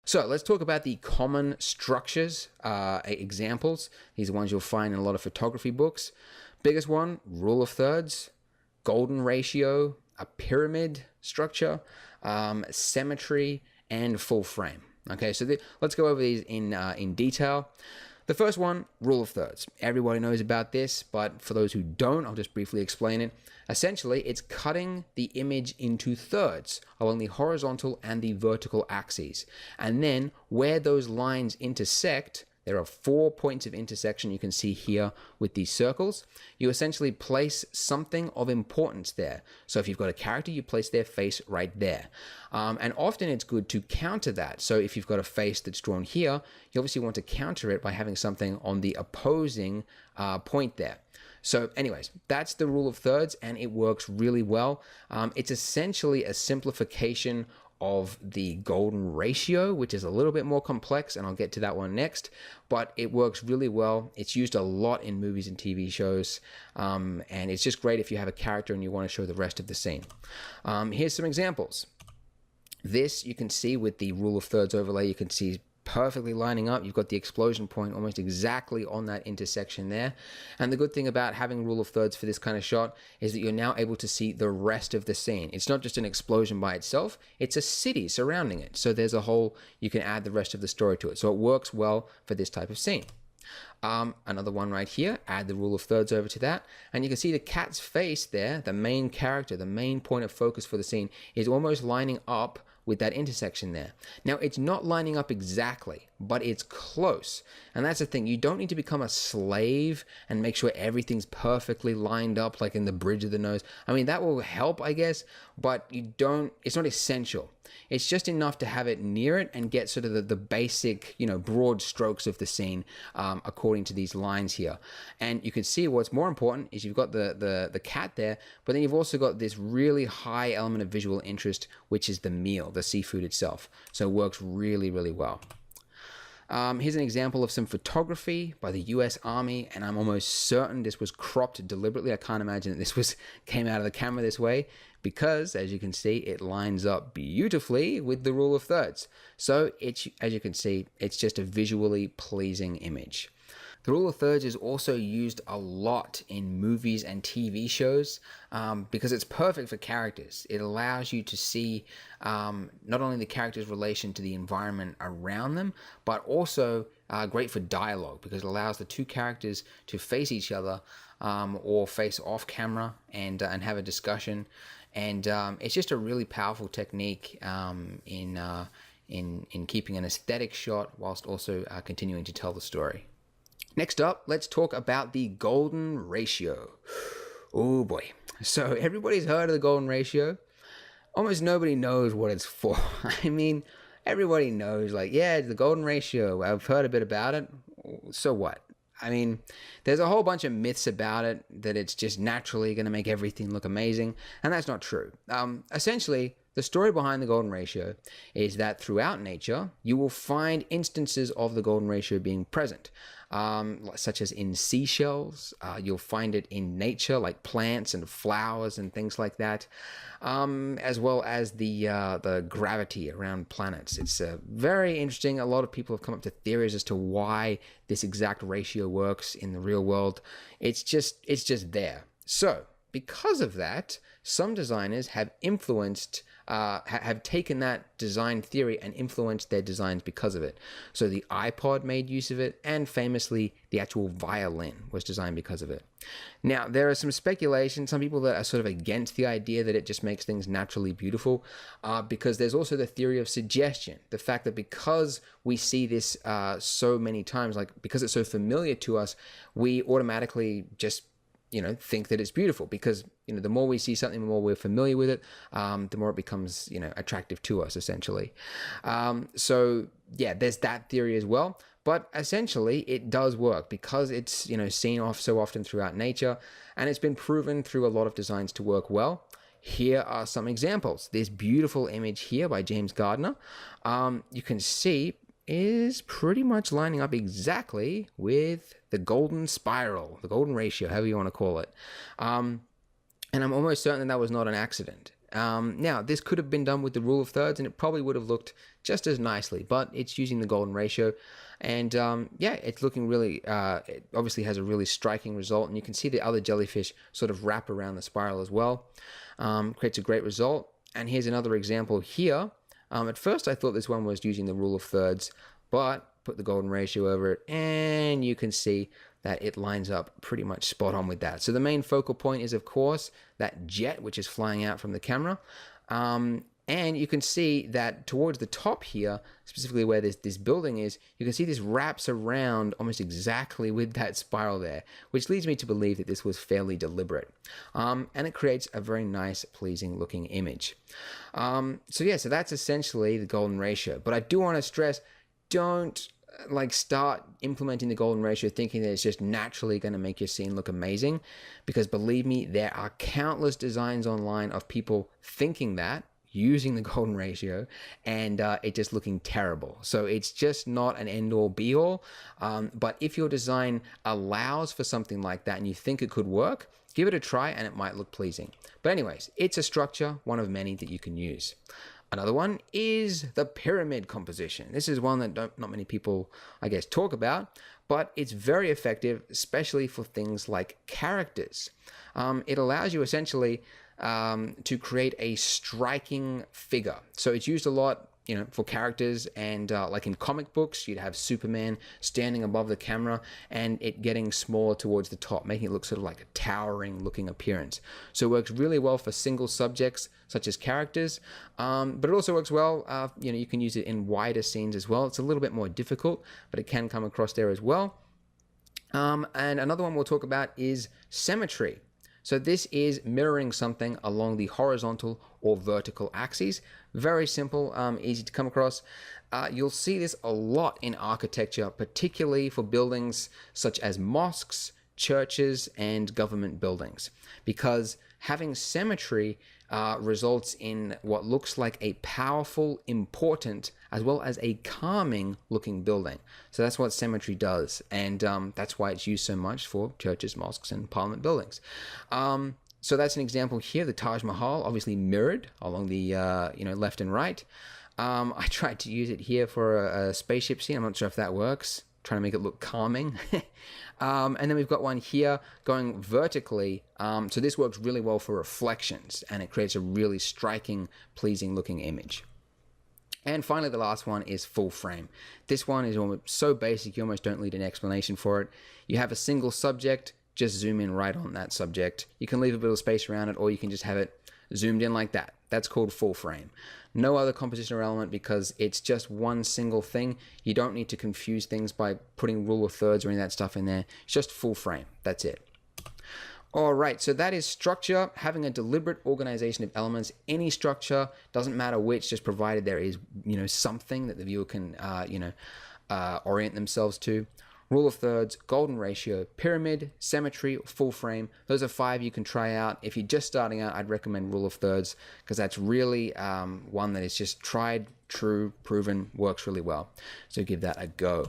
So let's talk about the common structures, examples. These are ones you'll find in a lot of photography books. Biggest one, rule of thirds, golden ratio, a pyramid structure, symmetry, and full frame. Okay, so let's go over these in detail. The first one, rule of thirds. Everybody knows about this, but for those who don't, I'll just briefly explain it. Essentially, it's cutting the image into thirds along the horizontal and the vertical axes. And then where those lines intersect, there are 4 points of intersection you can see here with these circles. You essentially place something of importance there. So if you've got a character, you place their face right there. And often it's good to counter that. So if you've got a face that's drawn here, you obviously want to counter it by having something on the opposing point there. So anyways, that's the rule of thirds, and it works really well. It's essentially a simplification of the golden ratio, which is a little bit more complex, and I'll get to that one next, but it works really well. It's used a lot in movies and TV shows, and it's just great if you have a character and you want to show the rest of the scene. Here's some examples. This you can see with the rule of thirds overlay, you can see perfectly lining up. You've got the explosion point almost exactly on that intersection there. And the good thing about having rule of thirds for this kind of shot is that you're now able to see the rest of the scene. It's not just an explosion by itself, it's a city surrounding it. So there's a whole, you can add the rest of the story to it. So it works well for this type of scene. Another one right here, add the rule of thirds over to that, and you can see the cat's face there, the main character, the main point of focus for the scene, is almost lining up with that intersection there. Now, it's not lining up exactly, but it's close. And that's the thing, you don't need to become a slave and make sure everything's perfectly lined up like in the bridge of the nose. I mean, that will help, I guess, but it's not essential. It's just enough to have it near it and get sort of the basic, broad strokes of the scene according to these lines here. And you can see what's more important is you've got the cat there, but then you've also got this really high element of visual interest, which is the meal, the seafood itself. So it works really, really well. Here's an example of some photography by the US Army, and I'm almost certain this was cropped deliberately. I can't imagine that this came out of the camera this way, because as you can see, it lines up beautifully with the rule of thirds. So as you can see, it's just a visually pleasing image. The rule of thirds is also used a lot in movies and TV shows because it's perfect for characters. It allows you to see not only the character's relation to the environment around them, but also great for dialogue because it allows the two characters to face each other or face off camera and have a discussion. And it's just a really powerful technique in keeping an aesthetic shot whilst also continuing to tell the story. Next up, let's talk about the golden ratio. Oh boy. So everybody's heard of the golden ratio. Almost nobody knows what it's for. I mean, everybody knows, like, yeah, the golden ratio. I've heard a bit about it. So what? I mean, there's a whole bunch of myths about it, that it's just naturally going to make everything look amazing. And that's not true. Essentially, the story behind the golden ratio is that throughout nature, you will find instances of the golden ratio being present, such as in seashells. You'll find it in nature, like plants and flowers and things like that, as well as the gravity around planets. It's very interesting. A lot of people have come up to theories as to why this exact ratio works in the real world. It's just there. So because of that, some designers have have taken that design theory and influenced their designs because of it. So the iPod made use of it, and famously, the actual violin was designed because of it. Now, there are some speculation, some people that are sort of against the idea that it just makes things naturally beautiful, because there's also the theory of suggestion. The fact that because we see this so many times, like because it's so familiar to us, we automatically just think that it's beautiful because, the more we see something, the more we're familiar with it, the more it becomes, attractive to us, essentially. So yeah, there's that theory as well. But essentially, it does work because it's, seen off so often throughout nature, and it's been proven through a lot of designs to work well. Here are some examples. This beautiful image here by James Gardner, you can see is pretty much lining up exactly with the golden spiral, the golden ratio, however you want to call it. And I'm almost certain that was not an accident. Now, this could have been done with the rule of thirds, and it probably would have looked just as nicely, but it's using the golden ratio. And yeah, it's looking really, it obviously has a really striking result. And you can see the other jellyfish sort of wrap around the spiral as well. Creates a great result. And here's another example here. At first, I thought this one was using the rule of thirds, but put the golden ratio over it, and you can see that it lines up pretty much spot on with that. So the main focal point is, of course, that jet, which is flying out from the camera. And you can see that towards the top here, specifically where this building is, you can see this wraps around almost exactly with that spiral there, which leads me to believe that this was fairly deliberate. And it creates a very nice, pleasing looking image. So yeah, so that's essentially the golden ratio. But I do want to stress, don't start implementing the golden ratio thinking that it's just naturally going to make your scene look amazing, because believe me, there are countless designs online of people thinking that, using the golden ratio, and it just looking terrible. So it's just not an end-all be-all, but if your design allows for something like that and you think it could work, give it a try and it might look pleasing. But anyways, it's a structure, one of many that you can use. Another one is the pyramid composition. This is one that not many people, I guess, talk about, but it's very effective, especially for things like characters. It allows you essentially to create a striking figure. So it's used a lot, for characters, and like in comic books, you'd have Superman standing above the camera and it getting smaller towards the top, making it look sort of like a towering looking appearance. So it works really well for single subjects such as characters, but it also works well, you can use it in wider scenes as well. It's a little bit more difficult, but it can come across there as well. And another one we'll talk about is symmetry. So this is mirroring something along the horizontal or vertical axes. Very simple, easy to come across. You'll see this a lot in architecture, particularly for buildings such as mosques, churches, and government buildings, because having symmetry results in what looks like a powerful, important, as well as a calming looking building. So that's what symmetry does, and that's why it's used so much for churches, mosques, and parliament buildings. So that's an example here, the Taj Mahal, obviously mirrored along the left and right. I tried to use it here for a spaceship scene. I'm not sure if that works. Trying to make it look calming. And then we've got one here going vertically. So this works really well for reflections, and it creates a really striking, pleasing looking image. And finally, the last one is full frame. This one is almost so basic, you almost don't need an explanation for it. You have a single subject, just zoom in right on that subject. You can leave a bit of space around it, or you can just have it zoomed in like that. That's called full frame. No other composition or element, because it's just one single thing. You don't need to confuse things by putting rule of thirds or any of that stuff in there. It's just full frame. That's it. All right, so that is structure, having a deliberate organization of elements. Any structure, doesn't matter which, just provided there is, something that the viewer can, orient themselves to. Rule of thirds, golden ratio, pyramid, symmetry, full frame. Those are 5 you can try out. If you're just starting out, I'd recommend rule of thirds, because that's really one that is just tried, true, proven, works really well. So give that a go.